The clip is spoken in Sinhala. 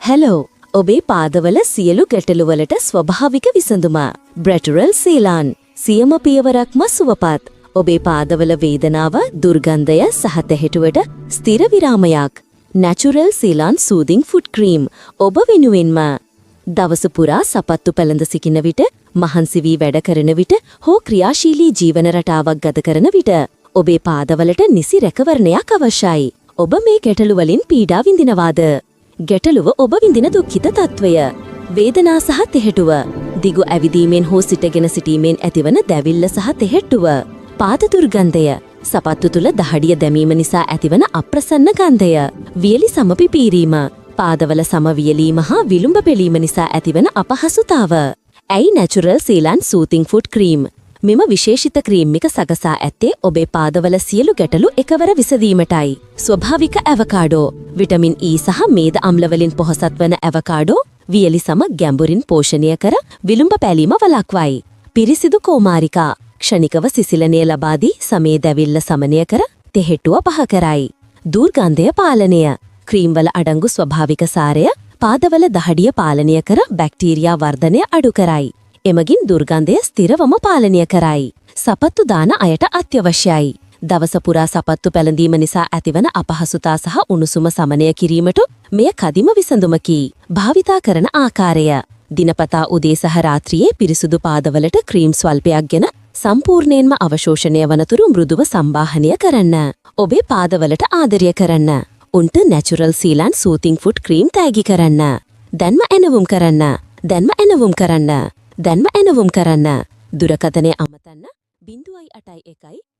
හැලෝ ඔබේ පාදවල සියලු ගැටලුවලට ස්වභාවික විසඳුම බ්‍රැටරල් සීලාන් සියම පියවරක්ම සුවපත් ඔබේ පාදවල වේදනාව දුර්ගන්ධය සහ තෙහෙටුවට ස්ථිර විරාමයක් නැචරල් සීලාන් සූදින් ෆුට් ක්‍රීම් ඔබ වෙනුවෙන්ම දවස පුරා සපත්තු පැළඳ සිටින විට මහන්සි වී වැඩ කරන විට හෝ ක්‍රියාශීලී ජීවන රටාවක් ගත කරන විට ඔබේ පාදවලට නිසි රැකවරණයක් අවශ්‍යයි ඔබ මේ ගැටලු වලින් පීඩා විඳිනවාද ගැටලුව ඔබ විඳින දුක්ඛිත තත්වය වේදනා සහ තෙහෙටුව දිගු ඇවිදීමෙන් හෝ සිටගෙන සිටීමෙන් ඇතිවන දැවිල්ල සහ තෙහෙට්ටුව පාද දුර්ගන්ධය සපත්තු තුල දහඩිය දැමීම නිසා ඇතිවන අප්‍රසන්න ගන්ධය වියලි සමපිපීරීම පාදවල සමවියලීම හා විලුඹ පෙලීම නිසා ඇතිවන අපහසුතාව ඇයි නැචරල් සීලන් සූතින් ෆුට් ක්‍රීම් මෙම විශේෂිත ක්‍රීම් එක සකසා ඇත්තේ ඔබේ පාදවල සියලු ගැටලු එකවර විසඳීමටයි. ස්වභාවික ඇවකාඩෝ, විටමින් E සහ මේද අම්ල වලින් පොහොසත් වන ඇවකාඩෝ වියලි සම ගැඹුරින් පෝෂණය කර විලුඹ පැලීම වළක්වයි. පිරිසිදු කෝමාරිකා, ක්ෂණිකව සිසිලනය ලබා දී සමේ දැවිල්ල සමනය කර තෙහෙට්ටුව පහ කරයි. දුර්ගන්ධය පාලනය, ක්‍රීම් වල අඩංගු ස්වභාවික සාරය පාදවල දහඩිය පාලනය කර බැක්ටීරියා වර්ධනය අඩු කරයි. එමගින් දුර්ගන්ධය ස්ථිරවම පාලනය කරයි. සපත්තු දාන අයට අත්‍යවශ්‍යයි. දවස පුරා සපත්තු පැළඳීම නිසා ඇතිවන අපහසුතා සහ උණුසුම සමනය කිරීමට මෙය කදිම විසඳුමකි. භාවිතා කරන ආකාරය. දිනපතා උදේ සහ රාත්‍රියේ පිරිසුදු පාදවලට ක්‍රීම් ස්වල්පයක් ගෙන සම්පූර්ණයෙන්ම අවශෝෂණය වනතුරු මෘදුව සම්බාහනය කරන්න. ඔබේ පාදවලට ආදරය කරන්න. උන්ට නැචරල් සීලන් සූතින් ෆුට් ක්‍රීම් තෑගි කරන්න. දැන්ම එනවුම් කරන්න. දැන්ම එනවුම් කරන්න. දැන්ම එනවුම් කරන්න. දුරකථනය අමතන්න 0.81